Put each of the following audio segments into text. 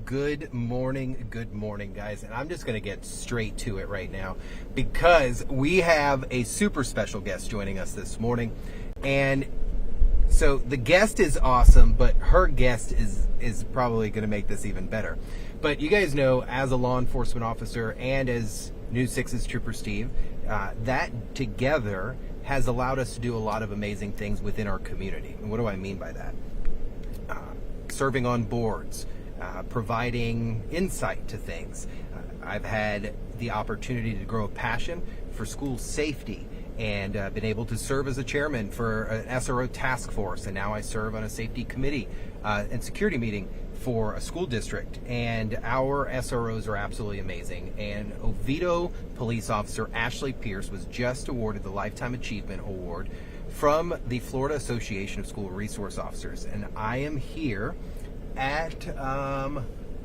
good morning, guys. And I'm just going to get straight to it right now because we have a super special guest joining us this morning. And so the guest is awesome, but her guest is probably going to make this even better. But you guys know, as a law enforcement officer and as News 6's Trooper Steve, that together has allowed us to do a lot of amazing things within our community. And what do I mean by that? Serving on boards, providing insight to things. I've had the opportunity to grow a passion for school safety and been able to serve as a chairman for an SRO task force. And now I serve on a safety committee and security meeting for a school district. And our SROs are absolutely amazing. And Oviedo police officer Ashley Pierce was just awarded the Lifetime Achievement Award from the Florida Association of School Resource Officers. And I am here at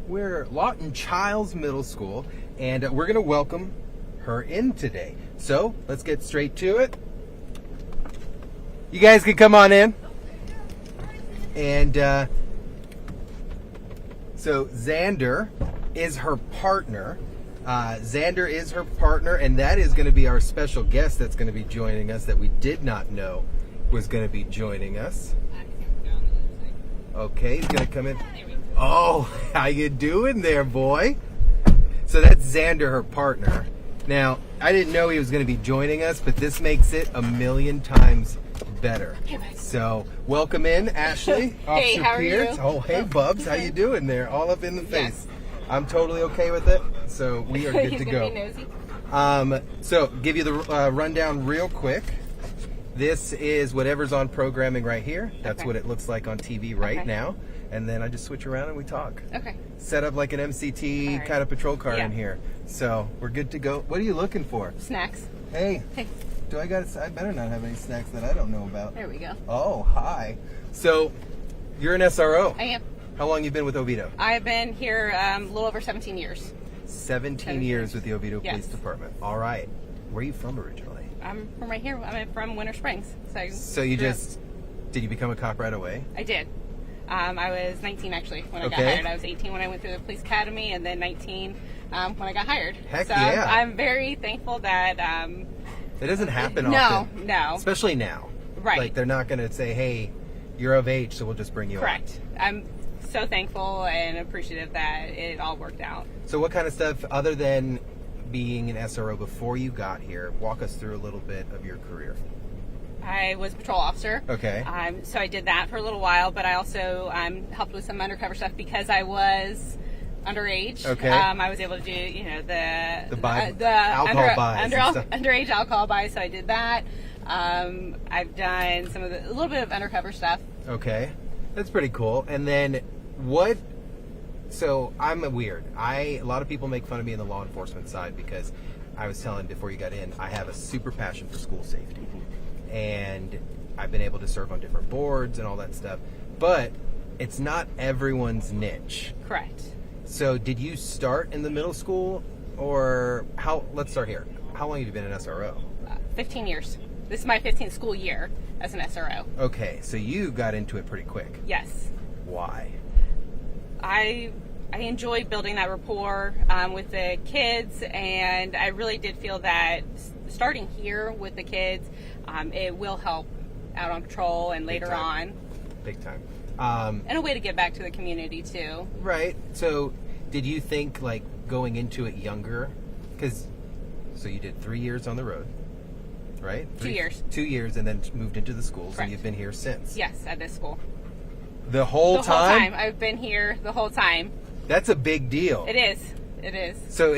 Lawton Childs Middle School, and we're going to welcome her in today. So let's get straight to it. You guys can come on in. And so Xander is her partner. And that is going to be our special guest that's going to be joining us that we did not know was going to be joining us. Okay, he's going to come in. Oh, how you doing there, boy? So that's Xander, her partner. Now, I didn't know he was going to be joining us, but this makes it a million times better. So, welcome in, Ashley. Hey, how are you? Oh, hey, Bubs. How you doing there? All up in the face. Yes. I'm totally okay with it, so we are good to go. Be nosy. So, give you the rundown real quick. This is whatever's on programming right here. That's Okay. what it looks like on TV right now. And then I just switch around and we talk. Okay. Set up like an MCT kind of patrol car in here. So, we're good to go. What are you looking for? Snacks. Hey. Hey. I better not have any snacks that I don't know about. There we go. Oh, hi. So, you're an SRO. I am. How long you been with Oviedo? I've been here a little over 17 years. 17 years with the Oviedo Police Department. All right. Where are you from originally? I'm from right here. I'm from Winter Springs. So you just, did you become a cop right away? I did. I was 19 actually when I got hired. I was 18 when I went through the police academy, and then 19 when I got hired. Heck so yeah. I'm very thankful that... it doesn't happen often. No. Especially now. Right. Like, they're not going to say, hey, you're of age, so we'll just bring you Correct. I'm so thankful and appreciative that it all worked out. So what kind of stuff, other than being an SRO before you got here, walk us through a little bit of your career. I was a patrol officer. Okay. So I did that for a little while, but I also helped with some undercover stuff because I was underage. Okay. I was able to do, the alcohol buys. Underage alcohol buys, so I did that. I've done a little bit of undercover stuff. Okay. That's pretty cool. And then so I'm weird. A lot of people make fun of me in the law enforcement side because I was telling before you got in, I have a super passion for school safety. And I've been able to serve on different boards and all that stuff. But it's not everyone's niche. Correct. So did you start in the middle school or let's start here. How long have you been an SRO? 15 years. This is my 15th school year as an SRO. Okay, so you got into it pretty quick. Yes. Why? I enjoy building that rapport with the kids, and I really did feel that starting here with the kids, it will help out on patrol and later on. Big time. And a way to give back to the community too. Right. So did you think like going into it younger? So you did 3 years on the road, right? 2 years. 2 years and then moved into the schools. Correct. And you've been here since. Yes, at this school. The whole time? I've been here the whole time. That's a big deal. It is. It is. So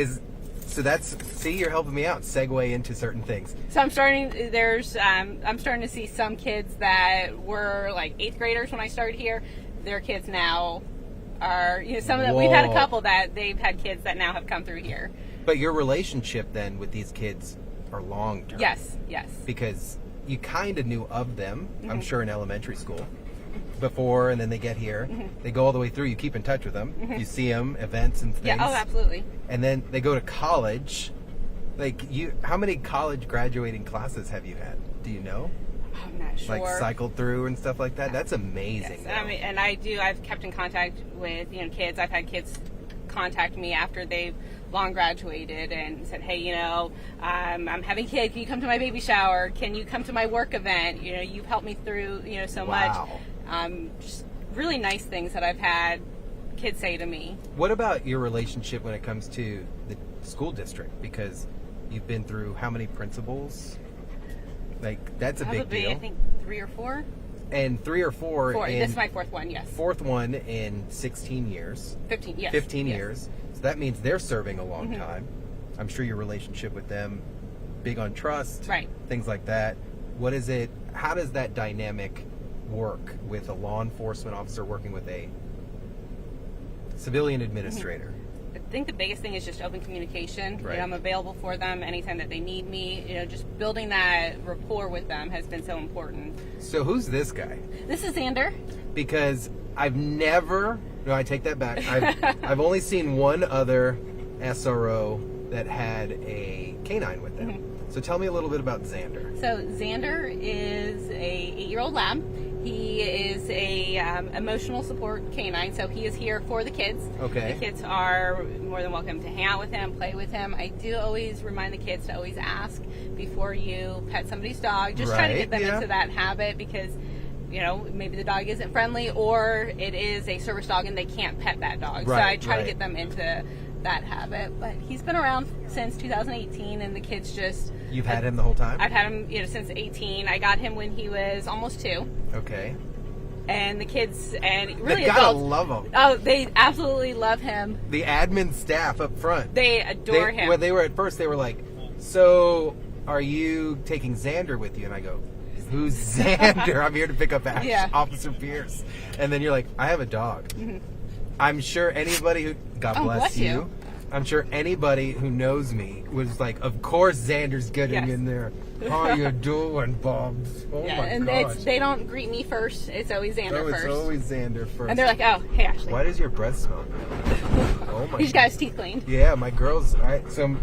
you're helping me out, segue into certain things. So I'm starting to see some kids that were like 8th graders when I started here. Their kids now are, some of them, we've had a couple that they've had kids that now have come through here. But your relationship then with these kids are long term. Yes. Because you kind of knew of them, I'm sure, in elementary school before, and then they get here. They go all the way through. You keep in touch with them. You see them, events and things. Yeah, oh, absolutely. And then they go to college. Like, how many college graduating classes have you had? Do you know? I'm not sure. Like cycled through and stuff like that? That's amazing. Yes. I've kept in contact with, kids. I've had kids contact me after they've long graduated and said, hey, I'm having a kid. Can you come to my baby shower? Can you come to my work event? You've helped me through, so Wow. much. Just really nice things that I've had kids say to me. What about your relationship when it comes to the school district? Because you've been through how many principals? Like, that's a big deal. I think 3 or 4. And 3 or 4. This is my 4th one, yes. 4th one in 16 years. 15, yes. 15 yes. years. So that means they're serving a long time. I'm sure your relationship with them, big on trust, right? Things like that. What is it? How does that dynamic work with a law enforcement officer working with a civilian administrator? I think the biggest thing is just open communication. Right. I'm available for them anytime that they need me. Just building that rapport with them has been so important. So who's this guy? This is Xander. Because I've never, no, I take that back. I've only seen one other SRO that had a canine with them. So tell me a little bit about Xander. So Xander is a 8-year-old lab. He is a emotional support canine, so he is here for the kids. Okay. The kids are more than welcome to hang out with him, play with him. I do always remind the kids to always ask before you pet somebody's dog. Just try to get them into that habit because, maybe the dog isn't friendly or it is a service dog and they can't pet that dog. So I try to get them into that habit. But he's been around since 2018 and the kids just... You've had him the whole time? I've had him, since 18. I got him when he was almost 2. Okay. And the kids and really they gotta adults love him. Oh, they absolutely love him. The admin staff up front. They adore him. When they were at first, they were like, "So, are you taking Xander with you?" And I go, "Who's Xander? I'm here to pick up Officer Pierce." And then you're like, "I have a dog." I'm sure anybody who God bless you. I'm sure anybody who knows me was like, "Of course, Xander's getting in there." How you doing, Bobs? Oh my gosh. They don't greet me first. It's always Xander first. It's always Xander first. And they're like, "Oh, hey, Ashley." Why does your breath smell good? Oh my. He's got his teeth cleaned. Yeah, my girls. So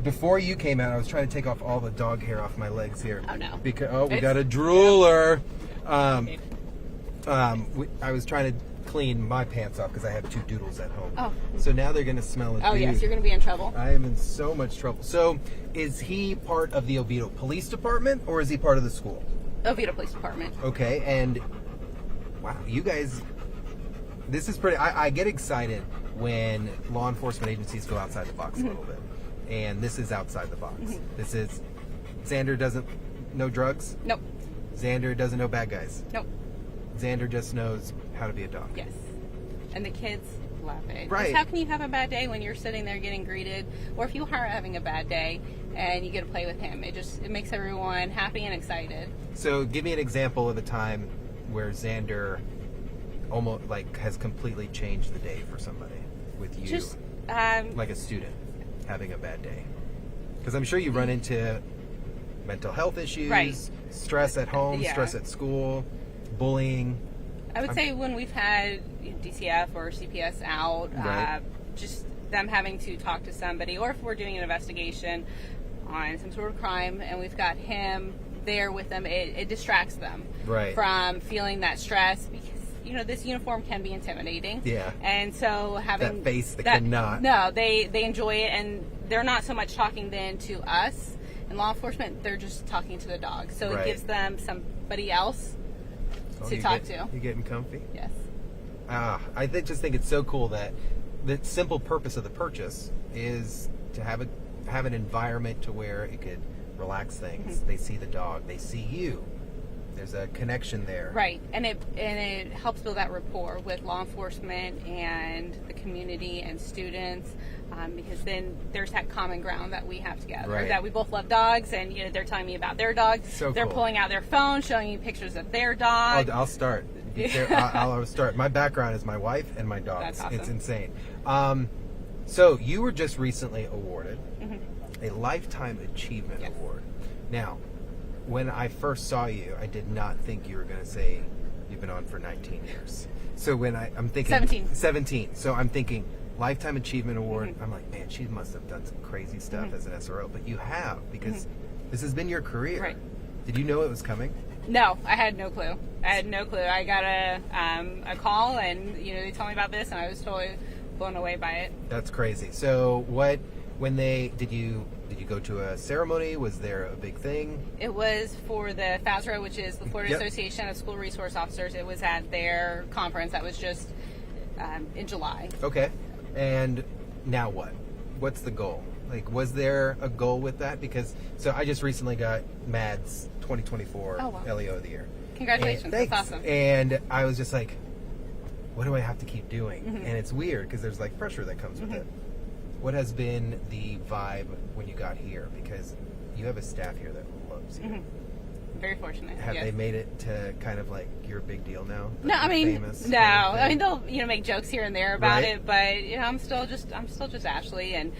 before you came out, I was trying to take off all the dog hair off my legs here. Oh no. Because we got a drooler. I was trying to clean my pants off because I have 2 doodles at home. Oh. So now they're gonna smell it. Oh yes, you're gonna be in trouble. I am in so much trouble. So is he part of the Oviedo Police Department or is he part of the school? Oviedo Police Department. Okay, and wow, you guys, this is pretty. I get excited when law enforcement agencies go outside the box a little bit, and this is outside the box. This is Xander doesn't know drugs. Nope. Xander doesn't know bad guys. Nope. Xander just knows how to be a dog. Yes. And the kids love it. Right. How can you have a bad day when you're sitting there getting greeted, or if you are having a bad day and you get to play with him? It makes everyone happy and excited. So give me an example of a time where Xander almost has completely changed the day for somebody with you, Just like a student having a bad day. Because I'm sure you run into mental health issues, stress at home, stress at school, bullying. I would say when we've had DCF or CPS out, just them having to talk to somebody, or if we're doing an investigation on some sort of crime and we've got him there with them, it distracts them from feeling that stress because this uniform can be intimidating. Yeah. And so having that face that cannot. No, they enjoy it, and they're not so much talking then to us in law enforcement, they're just talking to the dog. So it gives them somebody else to talk to. You getting comfy? Yes. I just think it's so cool that the simple purpose of the purchase is to have an environment to where it could relax things. They see the dog, they see you. There's a connection there. Right. And it helps build that rapport with law enforcement and the community and students, because then there's that common ground that we have together. That we both love dogs, and they're telling me about their dogs. So they're pulling out their phone, showing you pictures of their dog. I'll start. I'll start. My background is my wife and my dogs. That's awesome. It's insane. So you were just recently awarded a Lifetime Achievement Award. Now, when I first saw you, I did not think you were going to say you've been on for 19 years. So when I'm thinking 17. So I'm thinking Lifetime Achievement Award. I'm like, man, she must have done some crazy stuff as an SRO. But you have, because this has been your career. Right. Did you know it was coming? No, I had no clue. I got a call, and they told me about this, and I was totally blown away by it. That's crazy. So did you go to a ceremony? Was there a big thing? It was for the FASRA, which is the Florida Yep. Association of School Resource Officers. It was at their conference that was just in July. Okay. And now what? What's the goal? Like, was there a goal with that? Because, so I just recently got MAD's 2024 Oh, wow. LEO of the Year. Congratulations. And, That's thanks. awesome. And I was just like, what do I have to keep doing? Mm-hmm. And it's weird because there's like pressure that comes with it. What has been the vibe when you got here? Because you have a staff here that loves you. Mm-hmm. Very fortunate. Have yes. they made it to kind of like you're a big deal now? No, Like I mean, you're famous no. kind of I mean, thing? they'll make jokes here and there about Right. it, but I'm still just Ashley, and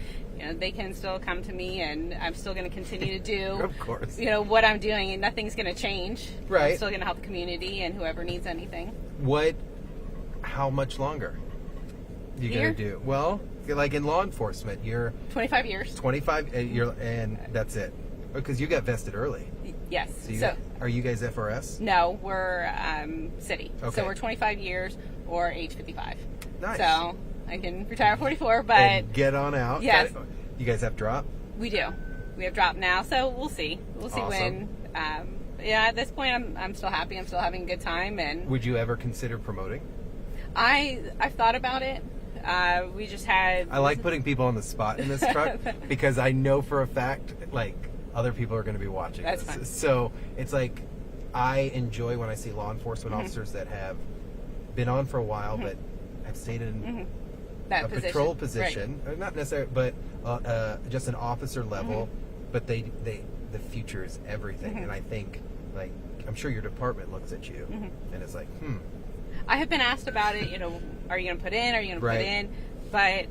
they can still come to me, and I'm still going to continue to do, Of course. what I'm doing, and nothing's going to change. Right. I'm still going to help the community and whoever needs anything. How much longer you Here? gonna do? Well, like in law enforcement, you're 25 years. 25, and that's it. Because you got vested early. Yes. So, are you guys FRS? No, we're city. Okay. So we're 25 years or age 55. Nice. So I can retire at 44, but And get on out. Yes. You guys have drop? we do. We have dropped now, so we'll see. We'll see Awesome. when. At this point, I'm still happy. I'm still having a good time, and Would you ever consider promoting? I've thought about it. We just had. I like putting people on the spot in this truck because I know for a fact, like, other people are going to be watching That's this. fine. So it's like, I enjoy when I see law enforcement Mm-hmm. officers that have been on for a while, but have stayed in that a position. patrol position, not necessarily, but just an officer level. But the future is everything, and I think, like, I'm sure your department looks at you and it's like, I have been asked about it. Are you going to put in? Are you going to Right. put in? But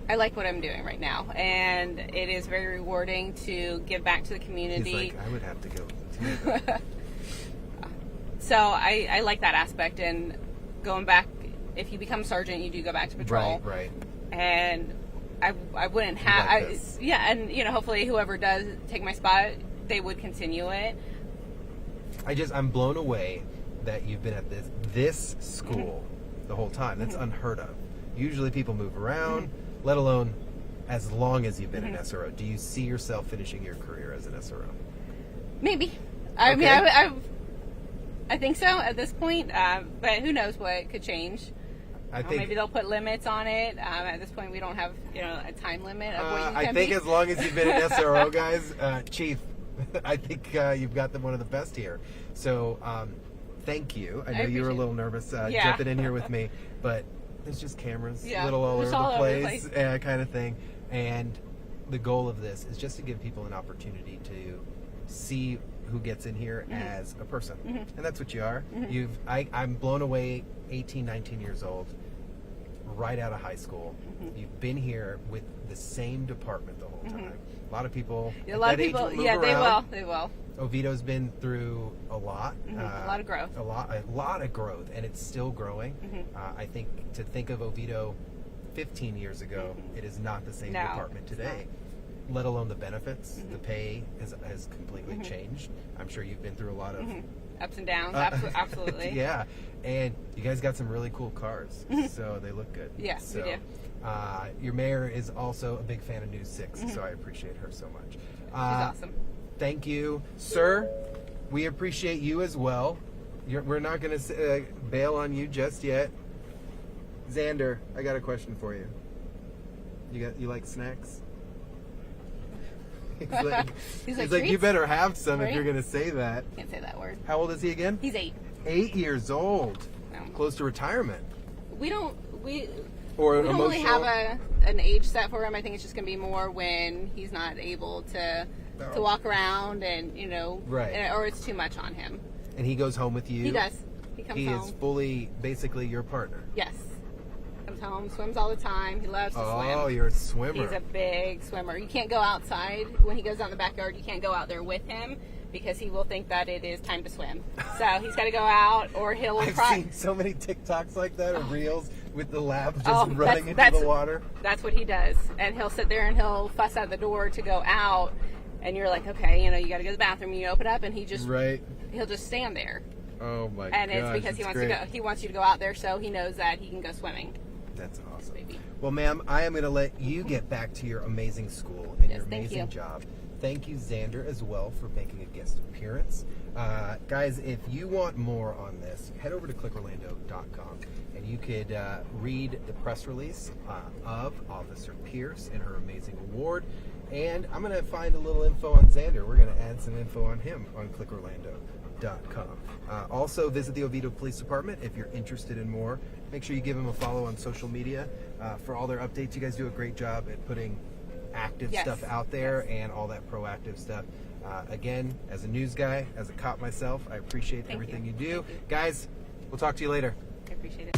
I like what I'm doing right now, and it is very rewarding to give back to the community. he's like, I would have to go too. So I like that aspect, and going back, if you become sergeant, you do go back to patrol. Right. And I wouldn't like have, this. and hopefully whoever does take my spot, they would continue it. I'm blown away that you've been at this school the whole time. That's unheard of. Usually people move around, let alone as long as you've been an SRO. Do you see yourself finishing your career as an SRO? Maybe. I Okay. mean, I think so at this point, but who knows what could change. I think Maybe they'll put limits on it. At this point, we don't have a time limit of what you can I think be. as long as you've been an SRO, guys, Chief, I think you've got one of the best here. So thank you. I know you were a appreciate little nervous Yeah. jumping in here with me, but there's just cameras Yeah, little all over just all the over the place, kind of thing. And the goal of this is just to give people an opportunity to see who gets in here as a person. And that's what you are. I'm blown away, 18, 19 years old, right out of high school. You've been here with the same department the whole time. A lot of people A lot of at that age people, will move yeah, around. they will. Oviedo's been through a lot. A lot of growth. A lot of growth, and it's still growing. I think to think of Oviedo 15 years ago, it is not the same No, department it's today. Let alone the benefits. The pay has completely changed. I'm sure you've been through a lot of Ups and downs, absolutely. yeah, and you guys got some really cool cars, so they look good. Yeah, so, we do. Your mayor is also a big fan of News 6, so I appreciate her so much. She's awesome. Thank you, sir. We appreciate you as well. We're not going to bail on you just yet. Xander, I got a question for you. You like snacks? He's like, He's you treats? better have some if Right? you're going to say that. Can't say that word. How old is he again? He's 8. 8 years old. No. Close to retirement. We don't Or don't really emotional. have an age set for him. I think it's just going to be more when he's not able to walk around and Right. or it's too much on him. And he goes home with you. He does. He comes He home. is fully, basically your partner. Yes. Comes home, swims all the time. He loves to swim. Oh, you're a swimmer. He's a big swimmer. You can't go outside. When he goes out in the backyard, you can't go out there with him because he will think that it is time to swim. So he's got to go out or he'll I've seen so many TikToks like that or reels with the lab just running into the water. That's what he does. And he'll sit there and he'll fuss out the door to go out. And you're like, okay, you got to go to the bathroom. You open up and he'll just stand there. Oh my god. And it's because he wants to go. He wants you to go out there so he knows that he can go swimming. That's awesome. Maybe. Well, ma'am, I am going to let you get back to your amazing school and Yes, your thank amazing you. job. Thank you, Xander, as well, for making a guest appearance. Guys, if you want more on this, head over to clickorlando.com and you could read the press release of Officer Pierce and her amazing award. And I'm going to find a little info on Xander. We're going to add some info on him on clickorlando.com. Also, visit the Oviedo Police Department if you're interested in more. Make sure you give them a follow on social media for all their updates. You guys do a great job at putting active Yes. stuff out there Yes. and all that proactive stuff. Again, as a news guy, as a cop myself, I appreciate Thank everything you. you do. Thank you. Guys, we'll talk to you later. I appreciate it.